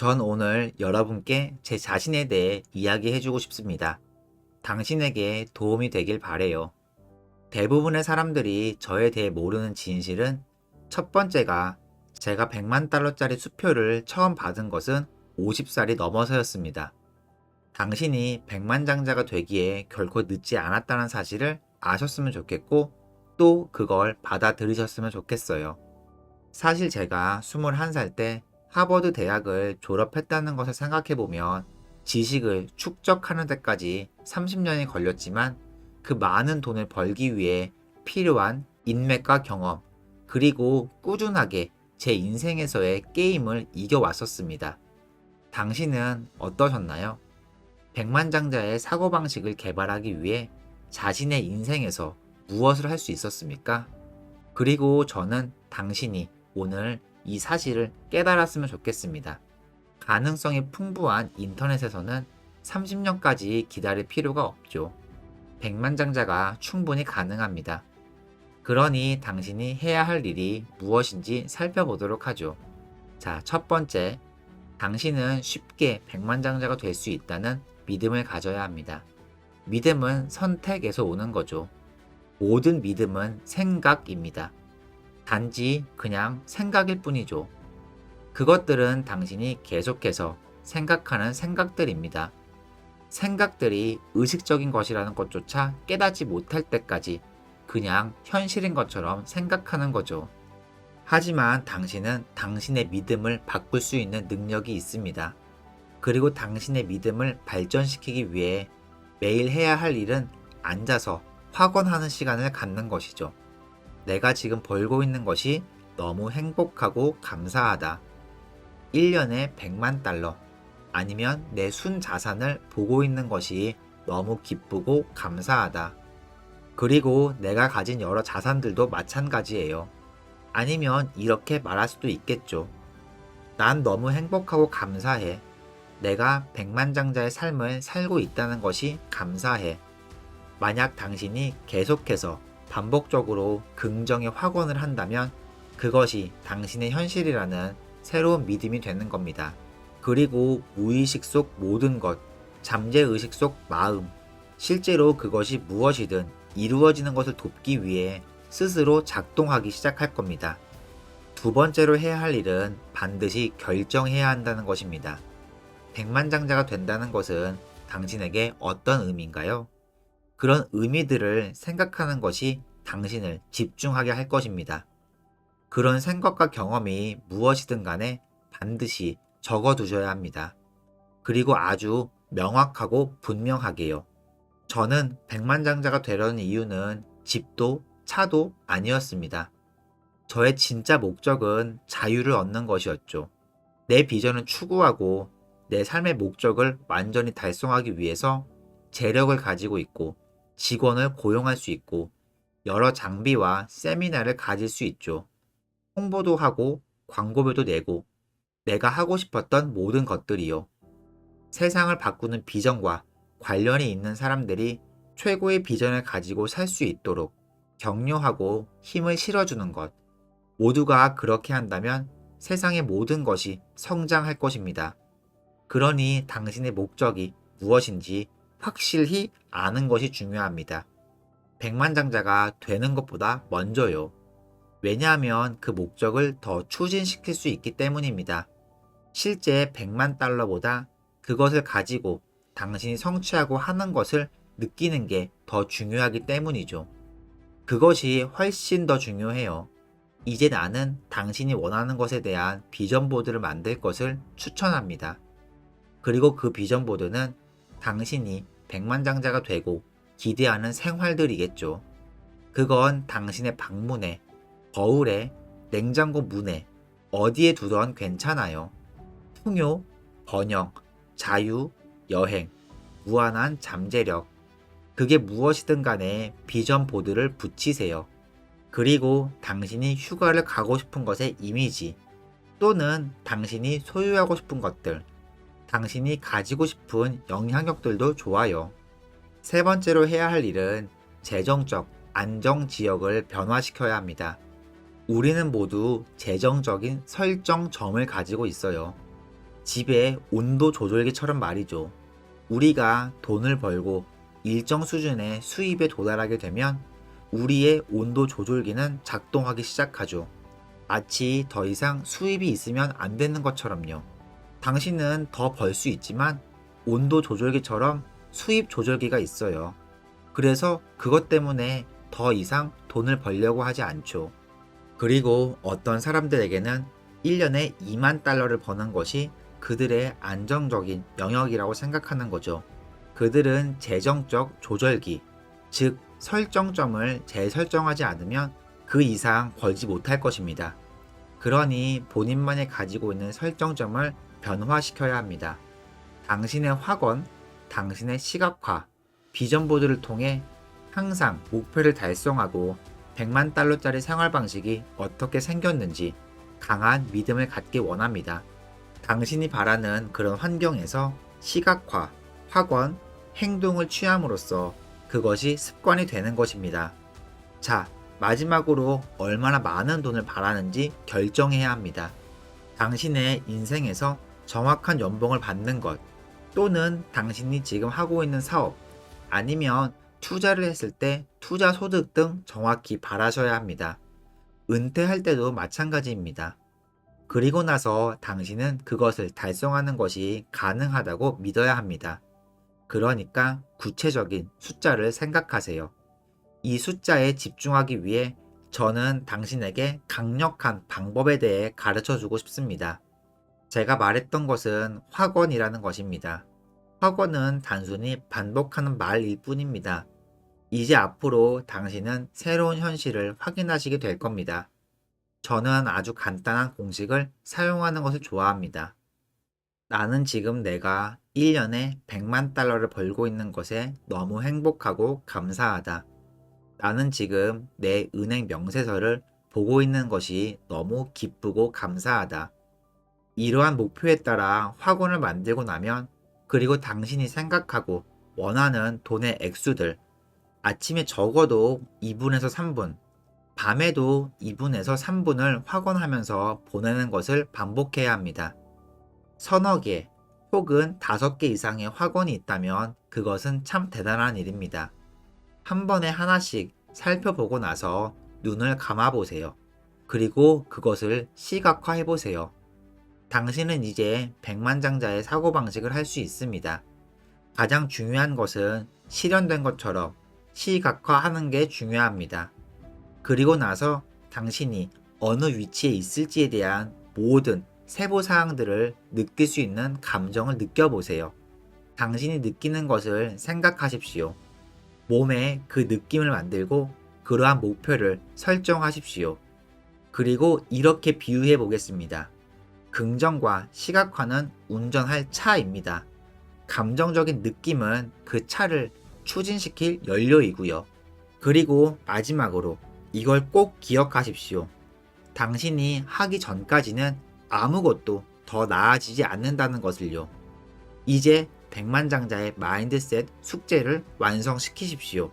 전 오늘 여러분께 제 자신에 대해 이야기해주고 싶습니다. 당신에게 도움이 되길 바래요. 대부분의 사람들이 저에 대해 모르는 진실은 첫 번째가 제가 100만 달러짜리 수표를 처음 받은 것은 50살이 넘어서였습니다. 당신이 백만장자가 되기에 결코 늦지 않았다는 사실을 아셨으면 좋겠고 또 그걸 받아들이셨으면 좋겠어요. 사실 제가 21살 때 하버드 대학을 졸업했다는 것을 생각해보면 지식을 축적하는 데까지 30년이 걸렸지만 그 많은 돈을 벌기 위해 필요한 인맥과 경험, 그리고 꾸준하게 제 인생에서의 게임을 이겨왔었습니다. 당신은 어떠셨나요? 백만장자의 사고방식을 개발하기 위해 자신의 인생에서 무엇을 할 수 있었습니까? 그리고 저는 당신이 오늘 이 사실을 깨달았으면 좋겠습니다. 가능성이 풍부한 인터넷에서는 30년까지 기다릴 필요가 없죠. 백만장자가 충분히 가능합니다. 그러니 당신이 해야 할 일이 무엇인지 살펴보도록 하죠. 자, 첫 번째, 당신은 쉽게 백만장자가 될 수 있다는 믿음을 가져야 합니다. 믿음은 선택에서 오는 거죠. 모든 믿음은 생각입니다. 단지 그냥 생각일 뿐이죠. 그것들은 당신이 계속해서 생각하는 생각들입니다. 생각들이 의식적인 것이라는 것조차 깨닫지 못할 때까지 그냥 현실인 것처럼 생각하는 거죠. 하지만 당신은 당신의 믿음을 바꿀 수 있는 능력이 있습니다. 그리고 당신의 믿음을 발전시키기 위해 매일 해야 할 일은 앉아서 확언하는 시간을 갖는 것이죠. 내가 지금 벌고 있는 것이 너무 행복하고 감사하다. 1년에 100만 달러 아니면 내 순 자산을 보고 있는 것이 너무 기쁘고 감사하다. 그리고 내가 가진 여러 자산들도 마찬가지예요. 아니면 이렇게 말할 수도 있겠죠. 난 너무 행복하고 감사해. 내가 백만장자의 삶을 살고 있다는 것이 감사해. 만약 당신이 계속해서 반복적으로 긍정의 확언을 한다면 그것이 당신의 현실이라는 새로운 믿음이 되는 겁니다. 그리고 무의식 속 모든 것, 잠재의식 속 마음, 실제로 그것이 무엇이든 이루어지는 것을 돕기 위해 스스로 작동하기 시작할 겁니다. 두 번째로 해야 할 일은 반드시 결정해야 한다는 것입니다. 백만장자가 된다는 것은 당신에게 어떤 의미인가요? 그런 의미들을 생각하는 것이 당신을 집중하게 할 것입니다. 그런 생각과 경험이 무엇이든 간에 반드시 적어두셔야 합니다. 그리고 아주 명확하고 분명하게요. 저는 백만장자가 되려는 이유는 집도 차도 아니었습니다. 저의 진짜 목적은 자유를 얻는 것이었죠. 내 비전을 추구하고 내 삶의 목적을 완전히 달성하기 위해서 재력을 가지고 있고 직원을 고용할 수 있고 여러 장비와 세미나를 가질 수 있죠. 홍보도 하고 광고비도 내고 내가 하고 싶었던 모든 것들이요. 세상을 바꾸는 비전과 관련이 있는 사람들이 최고의 비전을 가지고 살 수 있도록 격려하고 힘을 실어주는 것. 모두가 그렇게 한다면 세상의 모든 것이 성장할 것입니다. 그러니 당신의 목적이 무엇인지 확실히 아는 것이 중요합니다. 백만장자가 되는 것보다 먼저요. 왜냐하면 그 목적을 더 추진시킬 수 있기 때문입니다. 실제 100만 달러보다 그것을 가지고 당신이 성취하고 하는 것을 느끼는 게 더 중요하기 때문이죠. 그것이 훨씬 더 중요해요. 이제 나는 당신이 원하는 것에 대한 비전보드를 만들 것을 추천합니다. 그리고 그 비전보드는 당신이 백만장자가 되고 기대하는 생활들이겠죠. 그건 당신의 방문에, 거울에, 냉장고 문에, 어디에 두던 괜찮아요. 풍요, 번영, 자유, 여행, 무한한 잠재력. 그게 무엇이든 간에 비전 보드를 붙이세요. 그리고 당신이 휴가를 가고 싶은 것의 이미지, 또는 당신이 소유하고 싶은 것들, 당신이 가지고 싶은 영향력들도 좋아요. 세 번째로 해야 할 일은 재정적 안정 지역을 변화시켜야 합니다. 우리는 모두 재정적인 설정점을 가지고 있어요. 집의 온도 조절기처럼 말이죠. 우리가 돈을 벌고 일정 수준의 수입에 도달하게 되면 우리의 온도 조절기는 작동하기 시작하죠. 마치 더 이상 수입이 있으면 안 되는 것처럼요. 당신은 더 벌 수 있지만 온도 조절기처럼 수입 조절기가 있어요. 그래서 그것 때문에 더 이상 돈을 벌려고 하지 않죠. 그리고 어떤 사람들에게는 1년에 2만 달러를 버는 것이 그들의 안정적인 영역이라고 생각하는 거죠. 그들은 재정적 조절기, 즉 설정점을 재설정하지 않으면 그 이상 벌지 못할 것입니다. 그러니 본인만이 가지고 있는 설정점을 변화시켜야 합니다. 당신의 확언, 당신의 시각화, 비전 보드를 통해 항상 목표를 달성하고 100만 달러짜리 생활 방식이 어떻게 생겼는지 강한 믿음을 갖기 원합니다. 당신이 바라는 그런 환경에서 시각화, 확언, 행동을 취함으로써 그것이 습관이 되는 것입니다. 자, 마지막으로 얼마나 많은 돈을 바라는지 결정해야 합니다. 당신의 인생에서 정확한 연봉을 받는 것, 또는 당신이 지금 하고 있는 사업, 아니면 투자를 했을 때 투자 소득 등 정확히 바라셔야 합니다. 은퇴할 때도 마찬가지입니다. 그리고 나서 당신은 그것을 달성하는 것이 가능하다고 믿어야 합니다. 그러니까 구체적인 숫자를 생각하세요. 이 숫자에 집중하기 위해 저는 당신에게 강력한 방법에 대해 가르쳐 주고 싶습니다. 제가 말했던 것은 확언이라는 것입니다. 확언은 단순히 반복하는 말일 뿐입니다. 이제 앞으로 당신은 새로운 현실을 확인하시게 될 겁니다. 저는 아주 간단한 공식을 사용하는 것을 좋아합니다. 나는 지금 내가 1년에 100만 달러를 벌고 있는 것에 너무 행복하고 감사하다. 나는 지금 내 은행 명세서를 보고 있는 것이 너무 기쁘고 감사하다. 이러한 목표에 따라 확언을 만들고 나면, 그리고 당신이 생각하고 원하는 돈의 액수들, 아침에 적어도 2분에서 3분, 밤에도 2분에서 3분을 확언하면서 보내는 것을 반복해야 합니다. 서너 개 혹은 5개 이상의 확언이 있다면 그것은 참 대단한 일입니다. 한 번에 하나씩 살펴보고 나서 눈을 감아보세요. 그리고 그것을 시각화해보세요. 당신은 이제 백만장자의 사고방식을 할 수 있습니다. 가장 중요한 것은 실현된 것처럼 시각화하는 게 중요합니다. 그리고 나서 당신이 어느 위치에 있을지에 대한 모든 세부사항들을 느낄 수 있는 감정을 느껴보세요. 당신이 느끼는 것을 생각하십시오. 몸에 그 느낌을 만들고 그러한 목표를 설정하십시오. 그리고 이렇게 비유해 보겠습니다. 긍정과 시각화는 운전할 차입니다. 감정적인 느낌은 그 차를 추진시킬 연료이고요. 그리고 마지막으로 이걸 꼭 기억하십시오. 당신이 하기 전까지는 아무것도 더 나아지지 않는다는 것을요. 이제 백만장자의 마인드셋 숙제를 완성시키십시오.